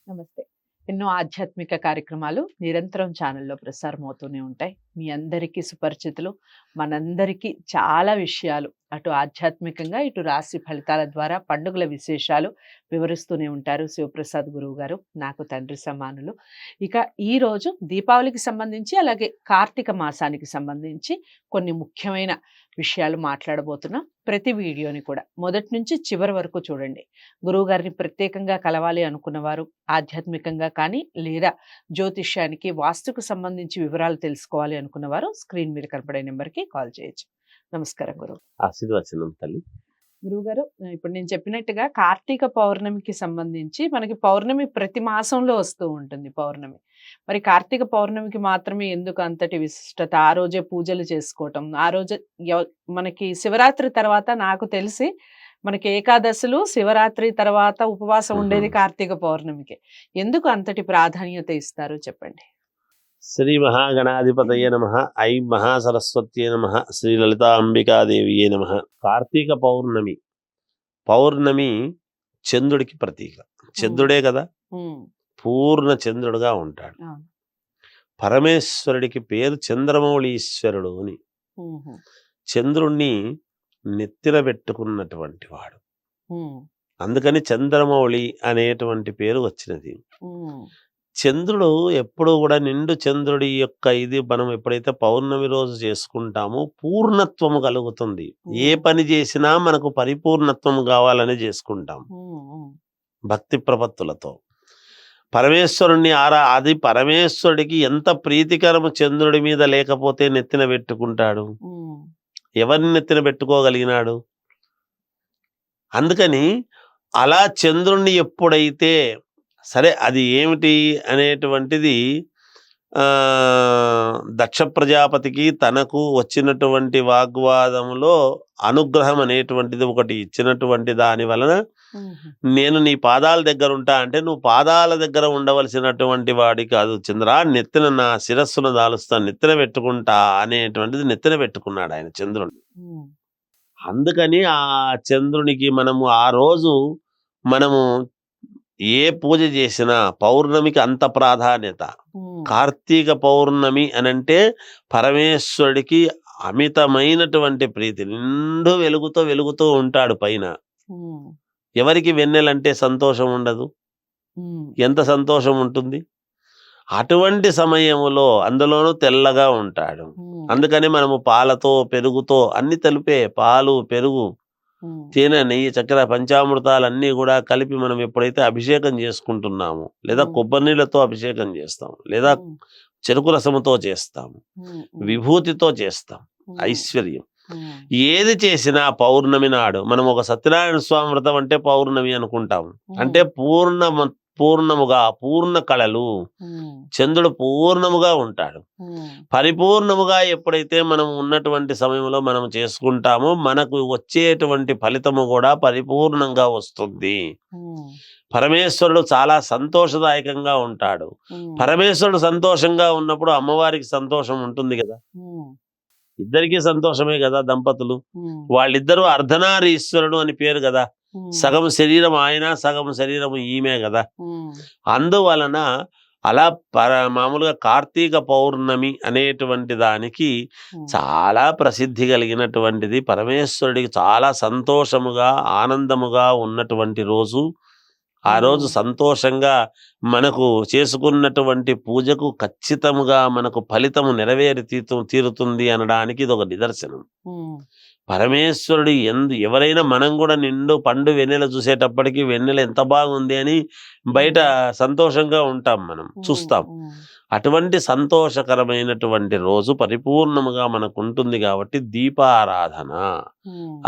నమస్తే. ఎన్నో ఆధ్యాత్మిక కార్యక్రమాలు నిరంతరం ఛానల్‌లో ప్రసారం అవుతూనే ఉంటాయి. మీ అందరికీ సుపరిచితులు. మనందరికీ చాలా విషయాలు అటు ఆధ్యాత్మికంగా, ఇటు రాశి ఫలితాల ద్వారా పండుగల విశేషాలు వివరిస్తూనే ఉంటారు శివప్రసాద్ గురువు గారు. నాకు తండ్రి సమానులు. ఇక ఈరోజు దీపావళికి సంబంధించి, అలాగే కార్తీక మాసానికి సంబంధించి కొన్ని ముఖ్యమైన విషయాలు మాట్లాడబోతున్నాం. ప్రతి వీడియోని కూడా మొదటి నుంచి చివరి వరకు చూడండి. గురువుగారిని ప్రత్యేకంగా కలవాలి అనుకున్నవారు, ఆధ్యాత్మికంగా కానీ లేదా జ్యోతిష్యానికి, వాస్తుకు సంబంధించి వివరాలు తెలుసుకోవాలి అనుకున్నవారు స్క్రీన్ మీద కనపడే నెంబర్కి కాల్ చేయొచ్చు. నమస్కారం గురువు. ఆశీర్వచనం తల్లి. గురువుగారు, ఇప్పుడు నేను చెప్పినట్టుగా కార్తీక పౌర్ణమికి సంబంధించి మనకి పౌర్ణమి ప్రతి మాసంలో వస్తూ ఉంటుంది పౌర్ణమి. మరి కార్తీక పౌర్ణమికి మాత్రమే ఎందుకు అంతటి విశిష్టత? ఆ రోజే పూజలు చేసుకోవటం, ఆ రోజు మనకి శివరాత్రి తర్వాత నాకు తెలిసి మనకి ఏకాదశులు, శివరాత్రి తర్వాత ఉపవాసం ఉండేది కార్తీక పౌర్ణమికి. ఎందుకు అంతటి ప్రాధాన్యత ఇస్తారు చెప్పండి. శ్రీ మహాగణాధిపతయే నమః. ఐం మహాసరస్వత్యే నమః. శ్రీ లలితాంబికాదేవియే నమః. కార్తీక పౌర్ణమి, పౌర్ణమి చంద్రుడికి ప్రతీక. చంద్రుడే కదా, పూర్ణ చంద్రుడుగా ఉంటాడు. పరమేశ్వరుడికి పేరు చంద్రమౌళీశ్వరుడు అని. చంద్రుణ్ణి నెత్తిన పెట్టుకున్నటువంటి వాడు, అందుకని చంద్రమౌళి అనేటువంటి పేరు వచ్చినది. చంద్రుడు ఎప్పుడు కూడా నిండు చంద్రుడి యొక్క ఇది మనం ఎప్పుడైతే పౌర్ణమి రోజు చేసుకుంటామో పూర్ణత్వము కలుగుతుంది. ఏ పని చేసినా మనకు పరిపూర్ణత్వం కావాలని చేసుకుంటాం భక్తి ప్రపత్తులతో. పరమేశ్వరుణ్ణి అది పరమేశ్వరుడికి ఎంత ప్రీతికరము చంద్రుడి మీద లేకపోతే నెత్తిన పెట్టుకుంటాడు? ఎవరిని నెత్తిన పెట్టుకోగలిగినాడు? అందుకని అలా చంద్రుణ్ణి ఎప్పుడైతే, సరే అది ఏమిటి అనేటువంటిది దక్ష ప్రజాపతికి తనకు వచ్చినటువంటి వాగ్వాదంలో అనుగ్రహం అనేటువంటిది ఒకటి ఇచ్చినటువంటి దాని వలన, నేను నీ పాదాల దగ్గర ఉంటా అంటే నువ్వు పాదాల దగ్గర ఉండవలసినటువంటి వాడి కాదు చంద్ర, నెత్తిన నా శిరస్సును దాలుస్తాను, నెత్తిన పెట్టుకుంటా అనేటువంటిది నెత్తిన పెట్టుకున్నాడు ఆయన చంద్రుని. అందుకని ఆ చంద్రునికి మనము ఆ రోజు మనము ఏ పూజ చేసినా పౌర్ణమికి అంత ప్రాధాన్యత. కార్తీక పౌర్ణమి అనంటే పరమేశ్వరుడికి అమితమైనటువంటి ప్రీతి, నిండు వెలుగుతూ ఉంటాడు పైన. ఎవరికి వెన్నెలంటే సంతోషం ఉండదు? ఎంత సంతోషం ఉంటుంది? అటువంటి సమయములో అందులోనూ తెల్లగా ఉంటాడు. అందుకని మనము పాలతో పెరుగుతో అన్ని తెలుపే, పాలు పెరుగు తేనె నెయ్యి చక్కెర పంచామృతాలన్నీ కూడా కలిపి మనం ఎప్పుడైతే అభిషేకం చేసుకుంటున్నాము, లేదా కొబ్బరి నీళ్ళతో అభిషేకం చేస్తాము, లేదా చెరుకు రసముతో చేస్తాము, విభూతితో చేస్తాం, ఐశ్వర్యం ఏది చేసినా పౌర్ణమి నాడు మనం ఒక సత్యనారాయణ స్వామి వ్రతం అంటే పౌర్ణమి అనుకుంటాము. అంటే పూర్ణముగా పూర్ణ కళలు, చంద్రుడు పూర్ణముగా ఉంటాడు. పరిపూర్ణముగా ఎప్పుడైతే మనం ఉన్నటువంటి సమయంలో మనం చేసుకుంటామో మనకు వచ్చేటువంటి ఫలితము కూడా పరిపూర్ణంగా వస్తుంది. పరమేశ్వరుడు చాలా సంతోషదాయకంగా ఉంటాడు. పరమేశ్వరుడు సంతోషంగా ఉన్నప్పుడు అమ్మవారికి సంతోషం ఉంటుంది కదా. ఇద్దరికీ సంతోషమే కదా దంపతులు. వాళ్ళిద్దరూ అర్ధనారీశ్వరుడు అని పేరు కదా. సగం శరీరం ఆయన, సగం శరీరం ఈమె కదా. అందువలన అలా మామూలుగా కార్తీక పౌర్ణమి అనేటువంటి దానికి చాలా ప్రసిద్ధి కలిగినటువంటిది. పరమేశ్వరుడికి చాలా సంతోషముగా ఆనందముగా ఉన్నటువంటి రోజు. ఆ రోజు సంతోషంగా మనకు చేసుకున్నటువంటి పూజకు ఖచ్చితముగా మనకు ఫలితము నెరవేరి తీరుతుంది అనడానికి ఇది ఒక నిదర్శనం. పరమేశ్వరుడు ఎవరైనా మనం కూడా నిండు పండు వెన్నెల చూసేటప్పటికి వెన్నెల ఎంత బాగుంది అని బయట సంతోషంగా ఉంటాం, మనం చూస్తాం. అటువంటి సంతోషకరమైనటువంటి రోజు పరిపూర్ణముగా మనకు ఉంటుంది కాబట్టి దీపారాధన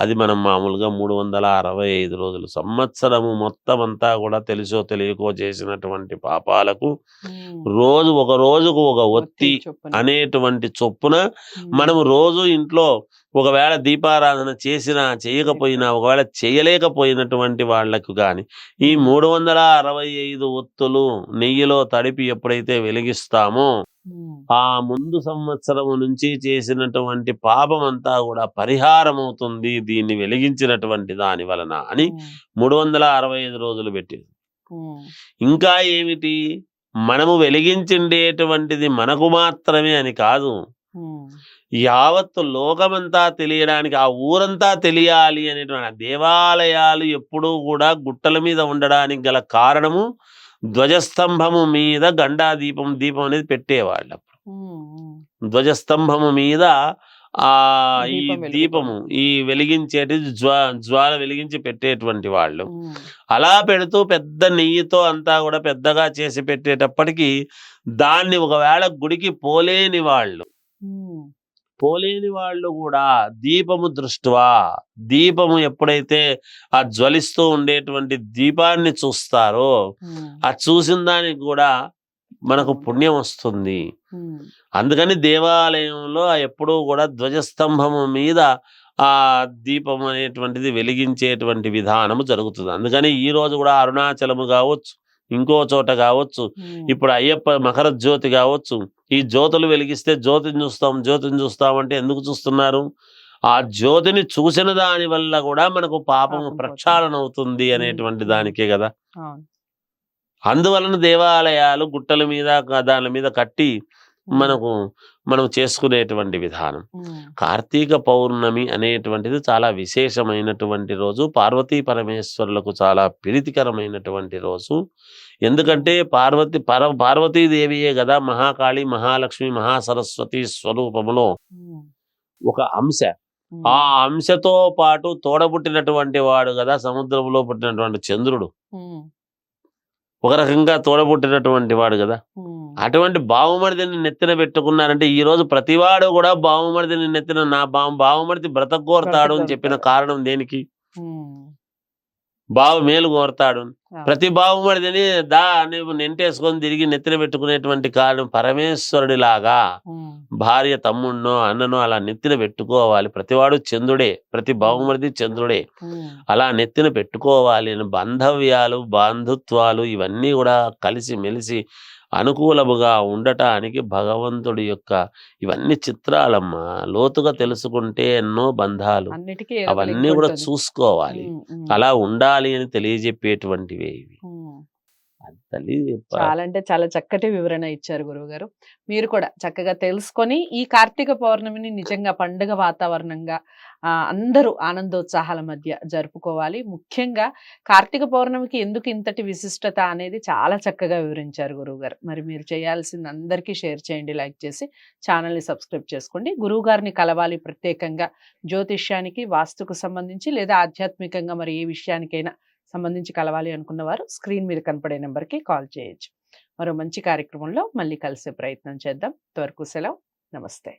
అది మనం మామూలుగా 365 రోజులు సంవత్సరము మొత్తం అంతా కూడా తెలుసో తెలియకో చేసినటువంటి పాపాలకు రోజు ఒక రోజుకు ఒక ఒత్తి అనేటువంటి చొప్పున మనము రోజు ఇంట్లో ఒకవేళ దీపారాధన చేసినా చేయకపోయినా, ఒకవేళ చేయలేకపోయినటువంటి వాళ్లకు కానీ ఈ 365 ఒత్తులు నెయ్యిలో తడిపి ఎప్పుడైతే వెలిగిస్తామో ఆ ముందు సంవత్సరం నుంచి చేసినటువంటి పాపం అంతా కూడా పరిహారం అవుతుంది దీన్ని వెలిగించినటువంటి దాని వలన అని 365 రోజులు పెట్టి. ఇంకా ఏమిటి, మనము వెలిగించిండేటువంటిది మనకు మాత్రమే అని కాదు, యావత్తు లోకమంతా తెలియడానికి, ఆ ఊరంతా తెలియాలి అనేటువంటి ఆ దేవాలయాలు ఎప్పుడూ కూడా గుట్టల మీద ఉండడానికి గల కారణము ధ్వజస్తంభము మీద గండా దీపం అనేది పెట్టేవాళ్ళు. ధ్వజస్తంభము మీద ఆ ఈ దీపము ఈ వెలిగించేటి జ్వాల వెలిగించి పెట్టేటువంటి వాళ్ళు. అలా పెడుతూ పెద్ద నెయ్యితో అంతా కూడా పెద్దగా చేసి పెట్టేటప్పటికి దాన్ని ఒకవేళ గుడికి పోలేని వాళ్ళు కూడా దీపము దృష్ట్యా, దీపము ఎప్పుడైతే ఆ జ్వలిస్తూ ఉండేటువంటి దీపాన్ని చూస్తారో ఆ చూసిన దానికి కూడా మనకు పుణ్యం వస్తుంది. అందుకని దేవాలయంలో ఎప్పుడూ కూడా ధ్వజస్తంభము మీద ఆ దీపం అనేటువంటిది వెలిగించేటువంటి విధానము జరుగుతుంది. అందుకని ఈ రోజు కూడా అరుణాచలము కావచ్చు, ఇంకో చోట కావచ్చు, ఇప్పుడు అయ్యప్ప మకర జ్యోతి కావచ్చు, ఈ జ్యోతులు వెలిగిస్తే జ్యోతిని చూస్తాం అంటే ఎందుకు చూస్తున్నారు? ఆ జ్యోతిని చూసిన దాని వల్ల కూడా మనకు పాపము ప్రక్షాళన అవుతుంది అనేటువంటి దానికే కదా. అందువలన దేవాలయాలు గుట్టల మీద దాని మీద కట్టి మనం చేసుకునేటువంటి విధానం. కార్తీక పౌర్ణమి అనేటువంటిది చాలా విశేషమైనటువంటి రోజు, పార్వతీ పరమేశ్వరులకు చాలా ప్రీతికరమైనటువంటి రోజు. ఎందుకంటే పార్వతీదేవియే కదా మహాకాళి, మహాలక్ష్మి, మహాసరస్వతి స్వరూపములో ఒక అంశ. ఆ అంశతో పాటు తోడబుట్టినటువంటి వాడు కదా సముద్రంలో పుట్టినటువంటి చంద్రుడు, ఒక రకంగా తోడబుట్టినటువంటి వాడు కదా. అటువంటి బావుమరిదిని నెత్తిన పెట్టుకున్నారంటే ఈ రోజు ప్రతివాడు కూడా బావుమరిదిని నెత్తిన నా బావుమరిది బ్రతకోరతాడు అని చెప్పిన కారణం దేనికి? బావు మేలు కోరతాడు. ప్రతి బావుమరిదిని నువ్వు నెంటేసుకొని తిరిగి నెత్తిన పెట్టుకునేటువంటి కారణం పరమేశ్వరుడి లాగా భార్య, తమ్ముడినో, అన్ననో అలా నెత్తిన పెట్టుకోవాలి. ప్రతివాడు చంద్రుడే, ప్రతి బావుమరిది చంద్రుడే. అలా నెత్తిన పెట్టుకోవాలి అని బంధవ్యాలు, బంధుత్వాలు ఇవన్నీ కూడా కలిసి మెలిసి అనుకూలముగా ఉండటానికి భగవంతుడి యొక్క ఇవన్నీ చిత్రాలమ్మా. లోతుగా తెలుసుకుంటే ఎన్నో బంధాలు అవన్నీ కూడా చూసుకోవాలి. అలా ఉండాలి అని తెలియజెప్పేటువంటివే ఇవి. చాలా అంటే చాలా చక్కటి వివరణ ఇచ్చారు గురువు గారు. మీరు కూడా చక్కగా తెలుసుకొని ఈ కార్తీక పౌర్ణమిని నిజంగా పండుగ వాతావరణంగా అందరూ ఆనందోత్సాహాల మధ్య జరుపుకోవాలి. ముఖ్యంగా కార్తీక పౌర్ణమికి ఎందుకు ఇంతటి విశిష్టత అనేది చాలా చక్కగా వివరించారు గురువు గారు. మరి మీరు చేయాల్సింది అందరికీ షేర్ చేయండి, లైక్ చేసి ఛానల్ని సబ్స్క్రైబ్ చేసుకోండి. గురువు గారిని కలవాలి ప్రత్యేకంగా జ్యోతిష్యానికి, వాస్తుకు సంబంధించి లేదా ఆధ్యాత్మికంగా మరి ఏ విషయానికైనా సంబంధించి కలవాలి అనుకున్నవారు స్క్రీన్ మీద కనపడే నెంబర్కి కాల్ చేయొచ్చు. మరో మంచి కార్యక్రమంలో మళ్ళీ కలిసే ప్రయత్నం చేద్దాం. అంతవరకు సెలవు. నమస్తే.